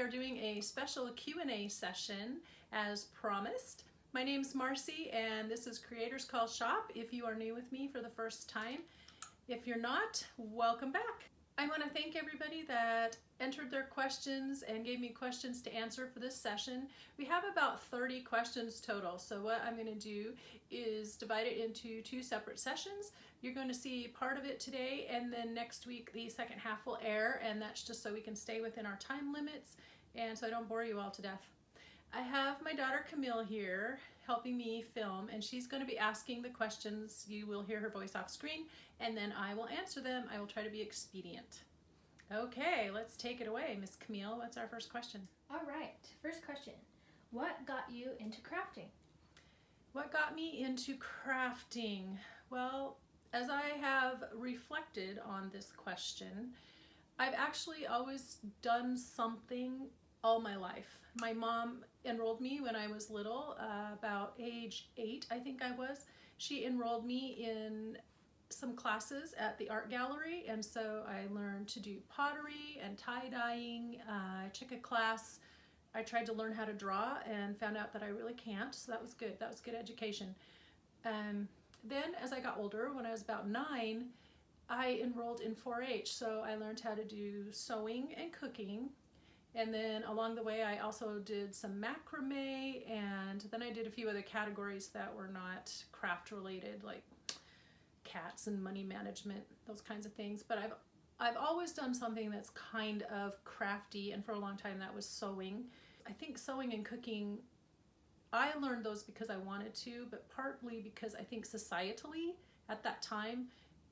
are doing a special Q&A session as promised. My name's Marcy and this is Creators Call Shop if you are new with me for the first time. If you're not, welcome back. I want to thank everybody that entered their questions and gave me questions to answer for this session. We have about 30 questions total, so what I'm going to do is divide it into two separate sessions. You're going to see part of it today, and then next week the second half will air, and that's just so we can stay within our time limits and so I don't bore you all to death. I have my daughter Camille here helping me film, and she's going to be asking the questions. You will hear her voice off screen, and then I will answer them. I will try to be expedient. Okay, let's take it away. Miss Camille, what's our first question? All right, first question. What got you into crafting? What got me into crafting? Well, as I have reflected on this question, I've actually always done something all my life. My mom enrolled me when I was little, about age 8 I think I was. She enrolled me in some classes at the art gallery, and so I learned to do pottery and tie-dyeing. I took a class. I tried to learn how to draw and found out that I really can't, so that was good. That was good education. Then as I got older, when I was about 9, I enrolled in 4-H, so I learned how to do sewing and cooking. And then along the way, I also did some macrame, and then I did a few other categories that were not craft related, like cats and money management, those kinds of things. But I've always done something that's kind of crafty, and for a long time that was sewing. I think sewing and cooking, I learned those because I wanted to, but partly because I think societally at that time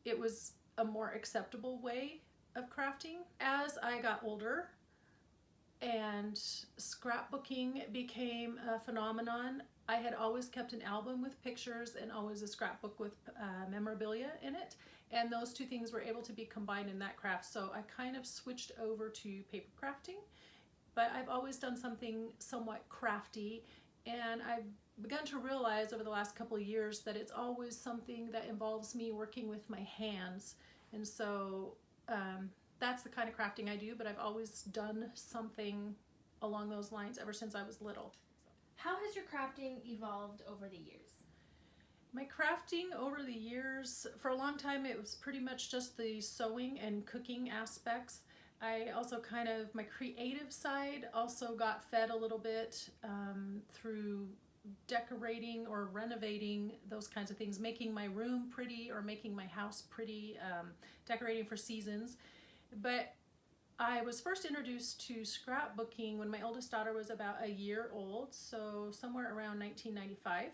it was a more acceptable way of crafting. As I got older, and scrapbooking became a phenomenon. I had always kept an album with pictures and always a scrapbook with memorabilia in it, and those two things were able to be combined in that craft, so I kind of switched over to paper crafting. But I've always done something somewhat crafty, and I've begun to realize over the last couple of years that it's always something that involves me working with my hands, and so that's the kind of crafting I do, but I've always done something along those lines ever since I was little. How has your crafting evolved over the years? My crafting over the years, for a long time it was pretty much just the sewing and cooking aspects. I also my creative side also got fed a little bit through decorating or renovating, those kinds of things, making my room pretty or making my house pretty, decorating for seasons. But I was first introduced to scrapbooking when my oldest daughter was about a year old, so somewhere around 1995,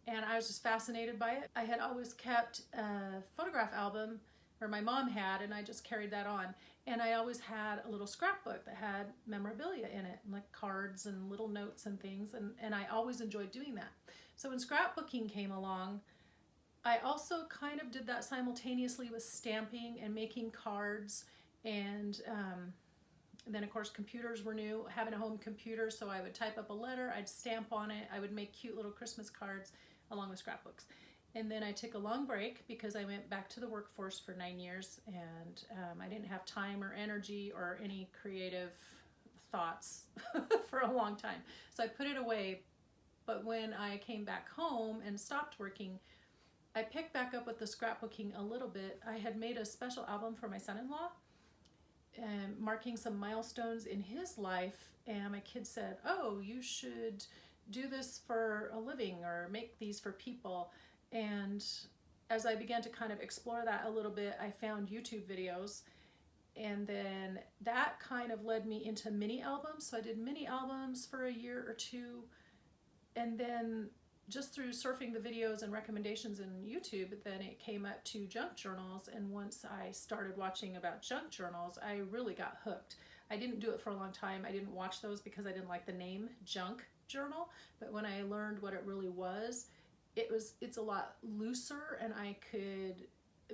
and I was just fascinated by it. I had always kept a photograph album, or my mom had, and I just carried that on, and I always had a little scrapbook that had memorabilia in it, like cards and little notes and things, and I always enjoyed doing that. So when scrapbooking came along, I also kind of did that simultaneously with stamping and making cards. And then of course computers were new, having a home computer, so I would type up a letter, I'd stamp on it, I would make cute little Christmas cards along with scrapbooks. And then I took a long break because I went back to the workforce for 9 years, and I didn't have time or energy or any creative thoughts for a long time, so I put it away. But when I came back home and stopped working, I picked back up with the scrapbooking a little bit. I had made a special album for my son-in-law, marking some milestones in his life, and my kid said, "Oh, you should do this for a living or make these for people." And as I began to kind of explore that a little bit, I found YouTube videos, and then that kind of led me into mini albums. So I did mini albums for a year or two, and then just through surfing the videos and recommendations in YouTube, then it came up to junk journals, and once I started watching about junk journals, I really got hooked. I didn't do it for a long time. I didn't watch those because I didn't like the name junk journal, but when I learned what it really was, it's a lot looser, and I could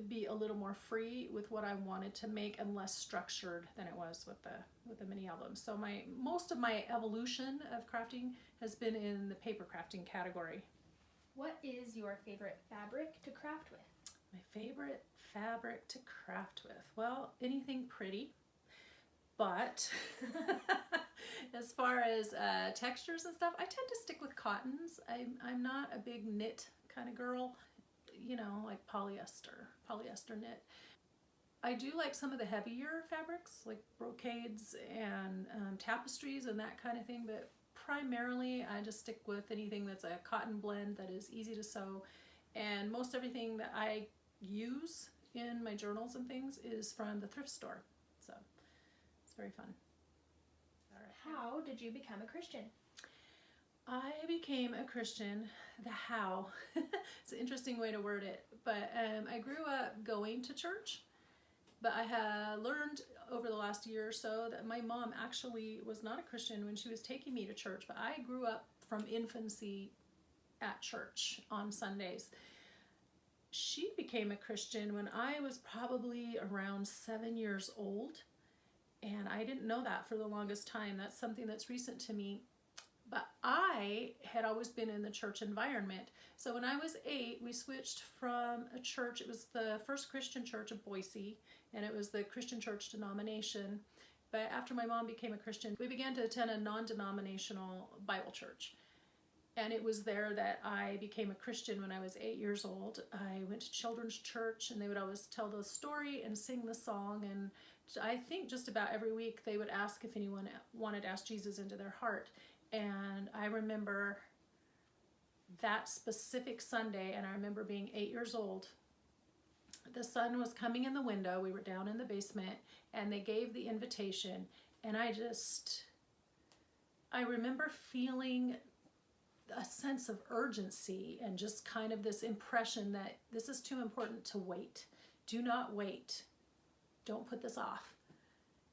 be a little more free with what I wanted to make and less structured than it was with the mini albums. So most of my evolution of crafting has been in the paper crafting category. What is your favorite fabric to craft with? My favorite fabric to craft with? Well, anything pretty, but As far as textures and stuff, I tend to stick with cottons. I'm not a big knit kind of girl, like polyester knit. I do like some of the heavier fabrics, like brocades and tapestries and that kind of thing, but primarily I just stick with anything that's a cotton blend that is easy to sew. And most everything that I use in my journals and things is from the thrift store. So it's very fun. All right. How did you become a Christian? I became a Christian. The how. It's an interesting way to word it. But I grew up going to church. But I had learned over the last year or so that my mom actually was not a Christian when she was taking me to church. But I grew up from infancy at church on Sundays. She became a Christian when I was probably around 7 years old. And I didn't know that for the longest time. That's something that's recent to me. But I had always been in the church environment. So when I was 8, we switched from a church. It was the First Christian Church of Boise, and it was the Christian church denomination. But after my mom became a Christian, we began to attend a non-denominational Bible church. And it was there that I became a Christian when I was 8 years old. I went to children's church, and they would always tell the story and sing the song. And I think just about every week they would ask if anyone wanted to ask Jesus into their heart. And I remember that specific Sunday, and I remember being 8 years old. The sun was coming in the window. We were down in the basement, and they gave the invitation. And I remember feeling a sense of urgency and just kind of this impression that this is too important to wait. Do not wait. Don't put this off.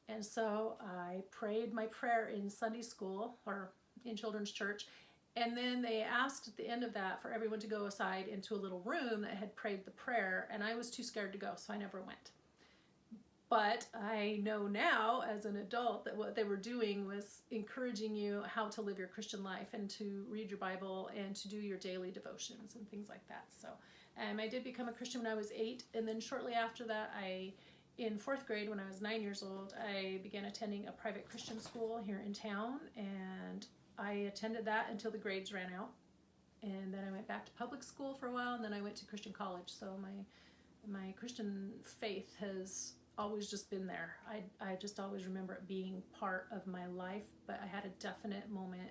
And so I prayed my prayer in Sunday school or in children's church. And then they asked at the end of that for everyone to go aside into a little room that had prayed the prayer. And I was too scared to go, so I never went. But I know now as an adult that what they were doing was encouraging you how to live your Christian life and to read your Bible and to do your daily devotions and things like that. So I did become a Christian when I was 8. And then shortly after that, in 4th grade, when I was 9 years old, I began attending a private Christian school here in town. And I attended that until the grades ran out. And then I went back to public school for a while, and then I went to Christian college. So my Christian faith has always just been there. I just always remember it being part of my life, but I had a definite moment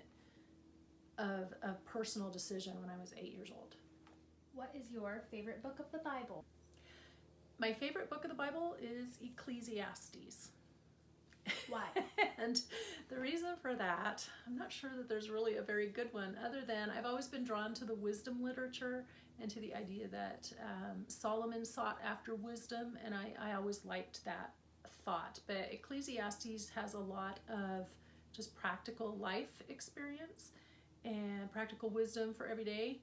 of a personal decision when I was 8 years old. What is your favorite book of the Bible? My favorite book of the Bible is Ecclesiastes. Why? And the reason for that, I'm not sure that there's really a very good one, other than I've always been drawn to the wisdom literature and to the idea that Solomon sought after wisdom, and I always liked that thought. But Ecclesiastes has a lot of just practical life experience and practical wisdom for every day.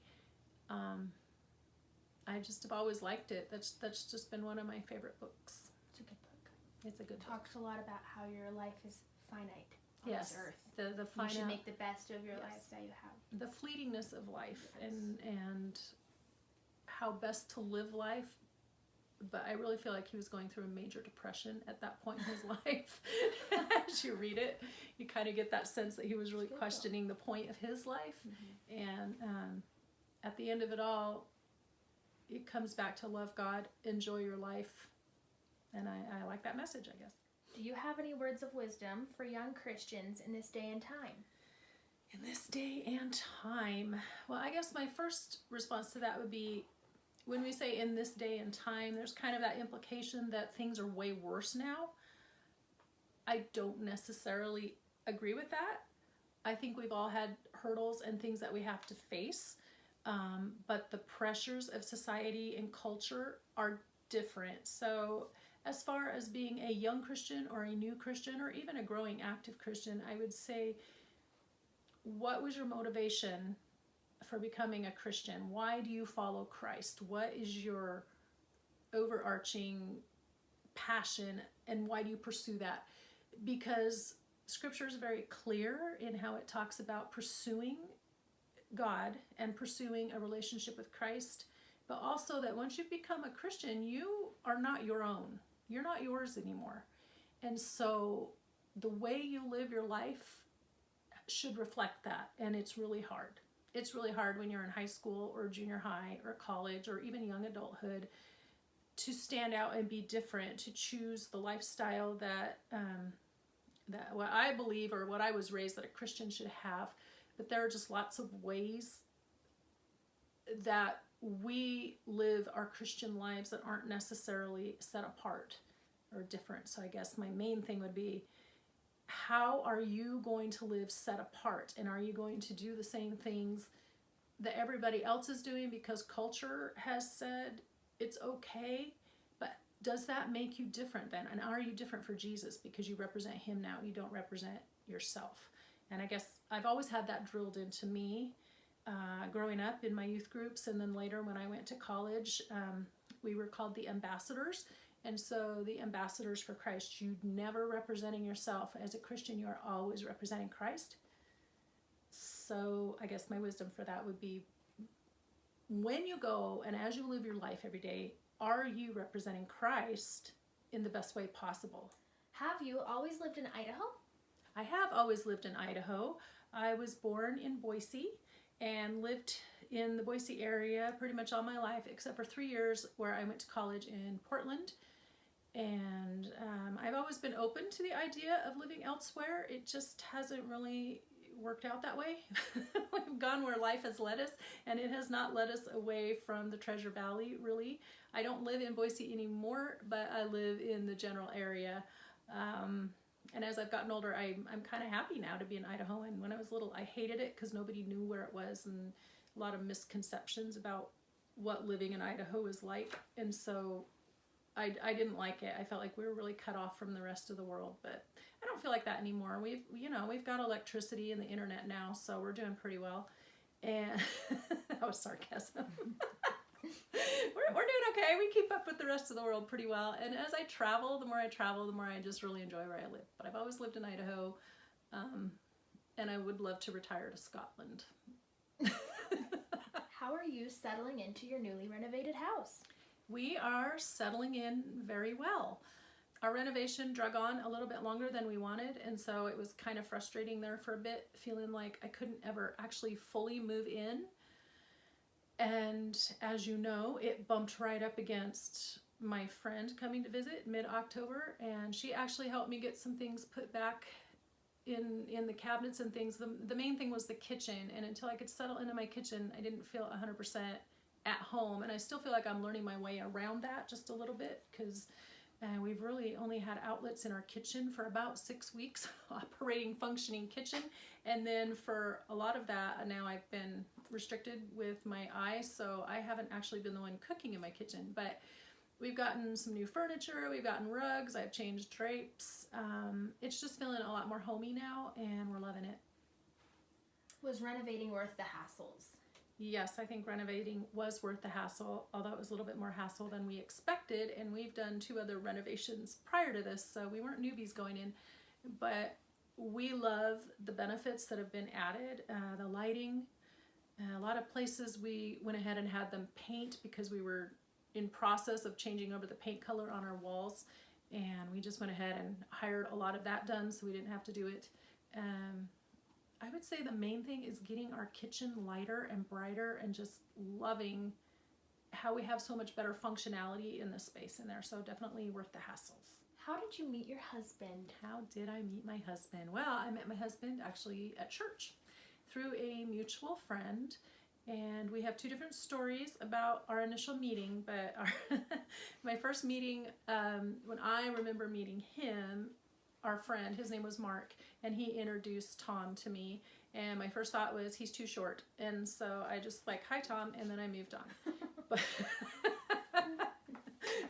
I just have always liked it. That's just been one of my favorite books. It's a good book. It's a good book. Talks a lot about how your life is finite on Yes, this earth. the You should finite, make the best of your Yes. life that you have. the fleetingness of life, Yes. and how best to live life. But I really feel like he was going through a major depression at that point in his life. As you read it, you kind of get that sense that he was really questioning the point of his life. Mm-hmm. And at the end of it all, it comes back to love God, enjoy your life. And I like that message, I guess. Do you have any words of wisdom for young Christians in this day and time? In this day and time, well, I guess my first response to that would be, when we say in this day and time, there's kind of that implication that things are way worse now. I don't necessarily agree with that. I think we've all had hurdles and things that we have to face, but the pressures of society and culture are different. So as far as being a young Christian or a new Christian or even a growing active Christian, I would say, what was your motivation for becoming a Christian? Why do you follow Christ? What is your overarching passion, and why do you pursue that? Because Scripture is very clear in how it talks about pursuing God and pursuing a relationship with Christ, but also that once you've become a Christian, you are not your own. You're not yours anymore. And so the way you live your life should reflect that. And it's really hard. It's really hard when you're in high school or junior high or college or even young adulthood to stand out and be different, to choose the lifestyle that what I believe or what I was raised that a Christian should have. But there are just lots of ways that we live our Christian lives that aren't necessarily set apart or different. So I guess my main thing would be, how are you going to live set apart? And are you going to do the same things that everybody else is doing because culture has said it's okay? But does that make you different then? And are you different for Jesus because you represent him now? You don't represent yourself. And I guess I've always had that drilled into me growing up in my youth groups. And then later when I went to college, we were called the ambassadors. And so the ambassadors for Christ, you're never representing yourself. As a Christian, you are always representing Christ. So I guess my wisdom for that would be, when you go and as you live your life every day, are you representing Christ in the best way possible? Have you always lived in Idaho? I have always lived in Idaho. I was born in Boise and lived in the Boise area pretty much all my life, except for 3 years where I went to college in Portland. And I've always been open to the idea of living elsewhere. It just hasn't really worked out that way. We've gone where life has led us, and it has not led us away from the Treasure Valley, really. I don't live in Boise anymore, but I live in the general area. And as I've gotten older, I'm kind of happy now to be in Idaho. And when I was little, I hated it because nobody knew where it was, and a lot of misconceptions about what living in Idaho is like. And so I didn't like it. I felt like we were really cut off from the rest of the world, but I don't feel like that anymore. We've got electricity and the internet now, so we're doing pretty well. And that was sarcasm. We're doing okay. We keep up with the rest of the world pretty well. And as I travel, the more I just really enjoy where I live. But I've always lived in Idaho, and I would love to retire to Scotland. How are you settling into your newly renovated house? We are settling in very well. Our renovation drug on a little bit longer than we wanted, and so it was kind of frustrating there for a bit, feeling like I couldn't ever actually fully move in. And as you know, it bumped right up against my friend coming to visit mid-October, and she actually helped me get some things put back in the cabinets and things. The main thing was the kitchen, and until I could settle into my kitchen, I didn't feel 100% at home. And I still feel like I'm learning my way around that just a little bit, because we've really only had outlets in our kitchen for about 6 weeks, operating, functioning kitchen. And then for a lot of that, now I've been restricted with my eyes, so I haven't actually been the one cooking in my kitchen. But we've gotten some new furniture, we've gotten rugs, I've changed drapes. It's just feeling a lot more homey now, and we're loving it. Was renovating worth the hassles? Yes, I think renovating was worth the hassle, although it was a little bit more hassle than we expected. And we've done 2 other renovations prior to this, so we weren't newbies going in. But we love the benefits that have been added, the lighting. A lot of places we went ahead and had them paint because we were in process of changing over the paint color on our walls. And we just went ahead and hired a lot of that done, so we didn't have to do it. I would say the main thing is getting our kitchen lighter and brighter, and just loving how we have so much better functionality in the space in there. So definitely worth the hassles. How did you meet your husband? How did I meet my husband? Well, I met my husband actually at church through a mutual friend. And we have 2 different stories about our initial meeting. But my first meeting, when I remember meeting him, our friend, his name was Mark, and he introduced Tom to me. And my first thought was, he's too short. And so I just like, hi, Tom, and then I moved on. But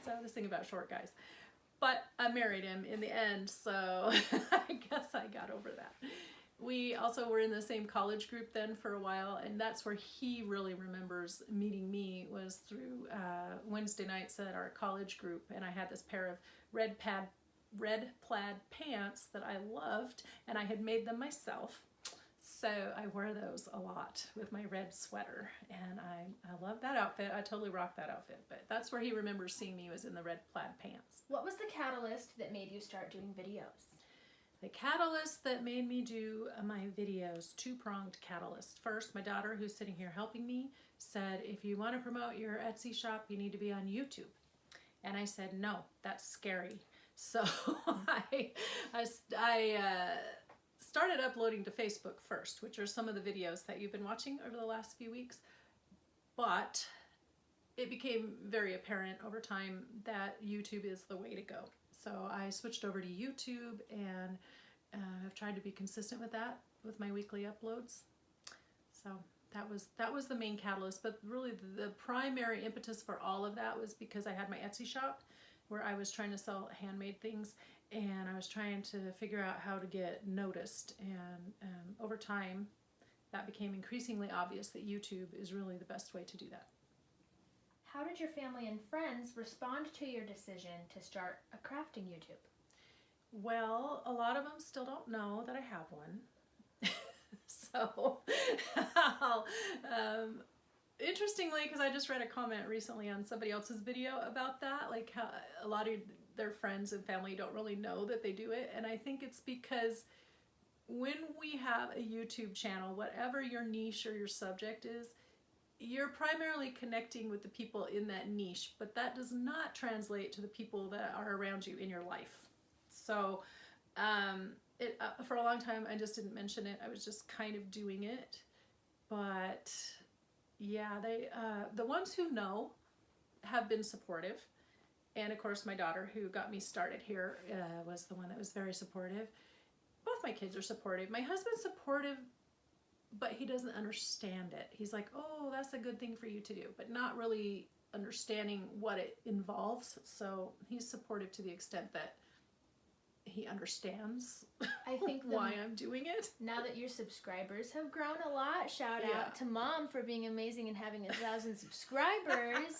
so this thing about short guys. But I married him in the end, so I guess I got over that. We also were in the same college group then for a while, and that's where he really remembers meeting me, was through Wednesday nights at our college group. And I had this pair of red plaid pants that I loved, and I had made them myself. So I wear those a lot with my red sweater, and I love that outfit. I totally rock that outfit. But that's where he remembers seeing me, was in the red plaid pants. What was the catalyst that made you start doing videos? The catalyst that made me do my videos, two-pronged catalyst. First, my daughter, who's sitting here helping me, said, if you want to promote your Etsy shop, you need to be on YouTube. And I said, no, that's scary. So I started uploading to Facebook first, which are some of the videos that you've been watching over the last few weeks. But it became very apparent over time that YouTube is the way to go. So I switched over to YouTube and I've tried to be consistent with that with my weekly uploads. So that was the main catalyst, but really the primary impetus for all of that was because I had my Etsy shop where I was trying to sell handmade things, and I was trying to figure out how to get noticed, and over time that became increasingly obvious that YouTube is really the best way to do that. How did your family and friends respond to your decision to start a crafting YouTube? Well, a lot of them still don't know that I have one. So, interestingly, because I just read a comment recently on somebody else's video about that, like how a lot of their friends and family don't really know that they do it. And I think it's because when we have a YouTube channel, whatever your niche or your subject is, you're primarily connecting with the people in that niche, but that does not translate to the people that are around you in your life. So for a long time, I just didn't mention it. I was just kind of doing it. But yeah, the ones who know have been supportive. And of course, my daughter, who got me started here, was the one that was very supportive. Both my kids are supportive. My husband's supportive, but he doesn't understand it. He's like, oh, that's a good thing for you to do, but not really understanding what it involves. So he's supportive to the extent that he understands I think why I'm doing it. Now that your subscribers have grown a lot, shout out to Mom for being amazing and having 1,000 subscribers.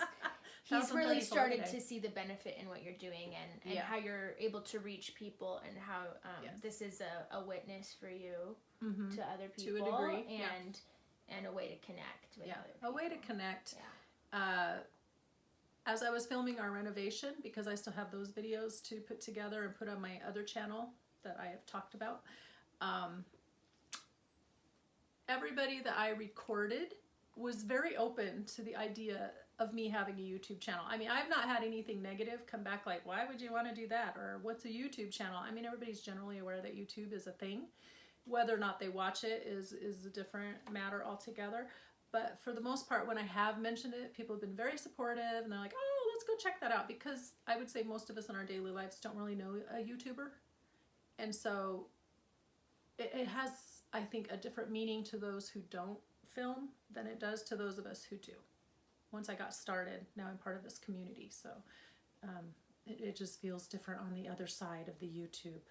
He's really started to see the benefit in what you're doing, and how you're able to reach people, and how this is a witness for you to other people, to a degree, and a way to connect with other people. A way to connect. Yeah. As I was filming our renovation, because I still have those videos to put together and put on my other channel that I have talked about, everybody that I recorded was very open to the idea of me having a YouTube channel. I mean, I've not had anything negative come back like, why would you want to do that? Or what's a YouTube channel? I mean, everybody's generally aware that YouTube is a thing. Whether or not they watch it is a different matter altogether. But for the most part, when I have mentioned it, people have been very supportive, and they're like, oh, let's go check that out. Because I would say most of us in our daily lives don't really know a YouTuber. And so it has, I think, a different meaning to those who don't film than it does to those of us who do. Once I got started, now I'm part of this community. So it just feels different on the other side of the YouTube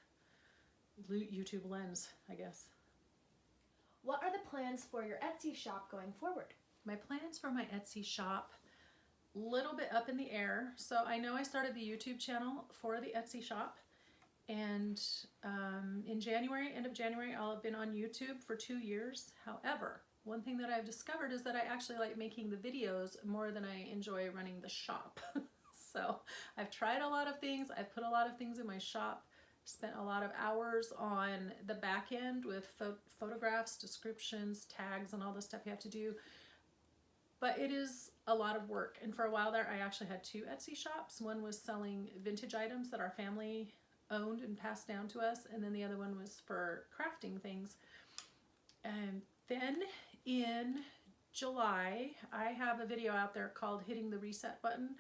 lens, I guess. What are the plans for your Etsy shop going forward? My plans for my Etsy shop, little bit up in the air. So I know I started the YouTube channel for the Etsy shop, and in January, end of January, I'll have been on YouTube for 2 years. However, one thing that I've discovered is that I actually like making the videos more than I enjoy running the shop. So I've tried a lot of things. I've put a lot of things in my shop. Spent a lot of hours on the back end with photographs, descriptions, tags, and all the stuff you have to do. But it is a lot of work. And for a while there, I actually had 2 Etsy shops. One was selling vintage items that our family owned and passed down to us. And then the other one was for crafting things. And then in July, I have a video out there called Hitting the Reset Button.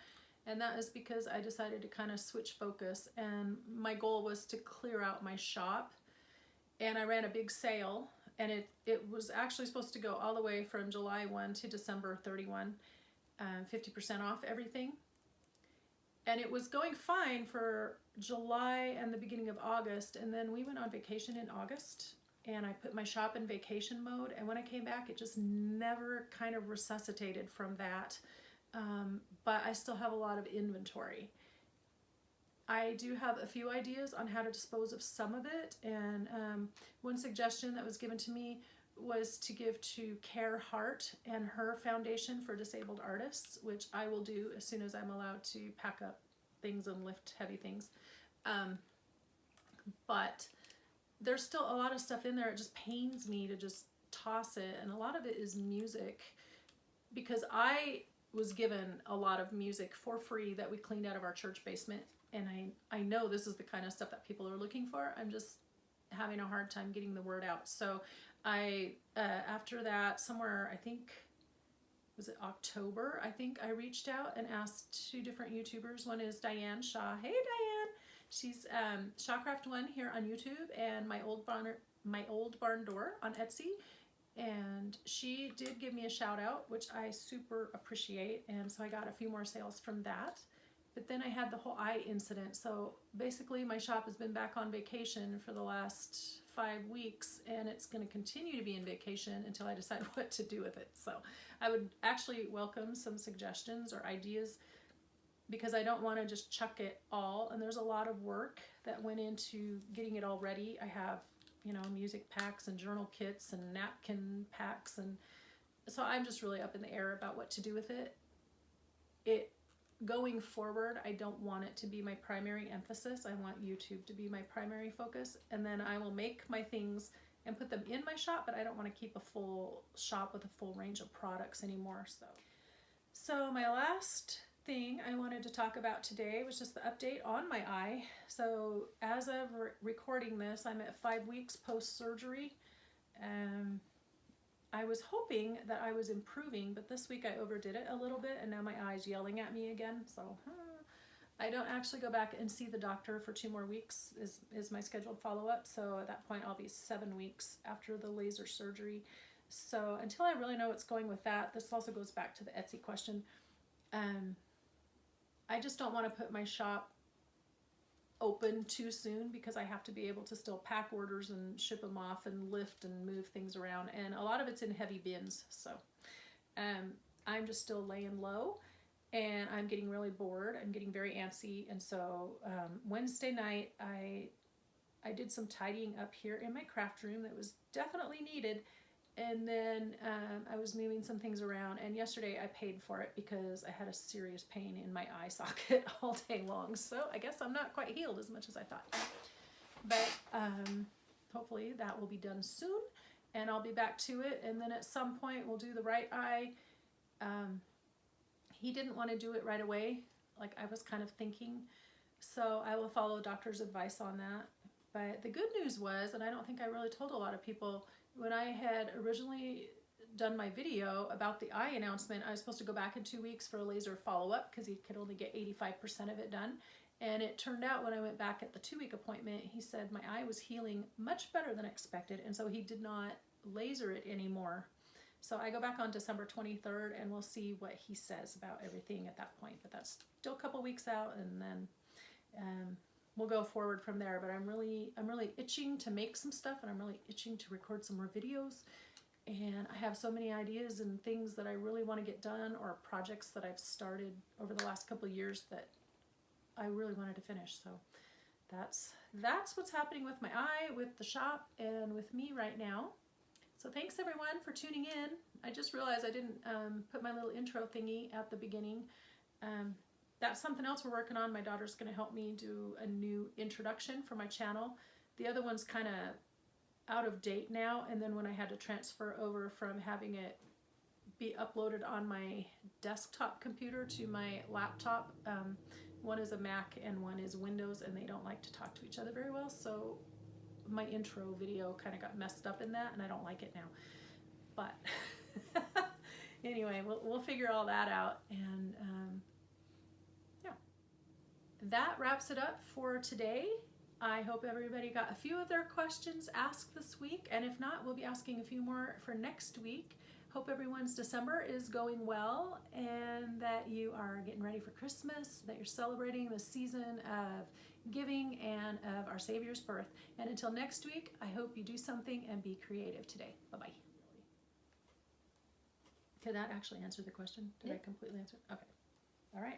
And that is because I decided to kind of switch focus, and my goal was to clear out my shop. And I ran a big sale, and it was actually supposed to go all the way from July 1 to December 31, 50% off everything. And it was going fine for July and the beginning of August, and then we went on vacation in August, and I put my shop in vacation mode, and when I came back, it just never kind of resuscitated from that. But I still have a lot of inventory. I do have a few ideas on how to dispose of some of it, and one suggestion that was given to me was to give to Care Heart and her foundation for disabled artists, which I will do as soon as I'm allowed to pack up things and lift heavy things. But there's still a lot of stuff in there. It just pains me to just toss it. And a lot of it is music, because I was given a lot of music for free that we cleaned out of our church basement. And I know this is the kind of stuff that people are looking for. I'm just having a hard time getting the word out. So I, after that, somewhere, I think, was it October? I think I reached out and asked 2 different YouTubers. One is Diane Shaw. Hey, Diane. She's Shawcraft1 here on YouTube, and my old barn door on Etsy. And she did give me a shout out, which I super appreciate. And so I got a few more sales from that. But then I had the whole eye incident. So basically my shop has been back on vacation for the last 5 weeks, and it's going to continue to be in vacation until I decide what to do with it. So I would actually welcome some suggestions or ideas, because I don't want to just chuck it all. And there's a lot of work that went into getting it all ready. I have, you know, music packs and journal kits and napkin packs, and so I'm just really up in the air about what to do with it. Going forward, I don't want it to be my primary emphasis. I want YouTube to be my primary focus, and then I will make my things and put them in my shop, but I don't want to keep a full shop with a full range of products anymore. So my last thing I wanted to talk about today was just the update on my eye. So as of recording this, I'm at 5 weeks post-surgery. I was hoping that I was improving, but this week I overdid it a little bit, and now my eye's yelling at me again. So I don't actually go back and see the doctor for 2 more weeks is my scheduled follow-up. So at that point I'll be 7 weeks after the laser surgery. So until I really know what's going with that, this also goes back to the Etsy question. I just don't want to put my shop open too soon, because I have to be able to still pack orders and ship them off and lift and move things around, and a lot of it's in heavy bins. So I'm just still laying low, and I'm getting really bored. I'm getting very antsy, and so Wednesday night I did some tidying up here in my craft room that was definitely needed. And then I was moving some things around, and yesterday I paid for it because I had a serious pain in my eye socket all day long. So I guess I'm not quite healed as much as I thought. But hopefully that will be done soon, and I'll be back to it. And then at some point we'll do the right eye. He didn't want to do it right away, like I was kind of thinking. So I will follow doctor's advice on that. But the good news was, and I don't think I really told a lot of people, when I had originally done my video about the eye announcement, I was supposed to go back in 2 weeks for a laser follow-up because he could only get 85% of it done. And it turned out when I went back at the 2-week appointment, he said my eye was healing much better than expected, and so he did not laser it anymore. So I go back on December 23rd, and we'll see what he says about everything at that point. But that's still a couple weeks out, and then we'll go forward from there. But I'm really itching to make some stuff, and I'm really itching to record some more videos. And I have so many ideas and things that I really want to get done, or projects that I've started over the last couple of years that I really wanted to finish. So that's what's happening with my eye, with the shop, and with me right now. So thanks everyone for tuning in. I just realized I didn't put my little intro thingy at the beginning. That's something else we're working on. My daughter's going to help me do a new introduction for my channel. The other one's kind of out of date now, and then when I had to transfer over from having it be uploaded on my desktop computer to my laptop, one is a Mac and one is Windows, and they don't like to talk to each other very well, so my intro video kind of got messed up in that, and I don't like it now. But anyway, we'll figure all that out, and yeah, that wraps it up for today. I hope everybody got a few of their questions asked this week, and if not, we'll be asking a few more for next week. Hope everyone's December is going well, and that you are getting ready for Christmas, that you're celebrating the season of giving and of our Savior's birth. And until next week, I hope you do something and be creative today. Bye-bye. Did that actually answer the question? Did I completely answer? Okay. All right.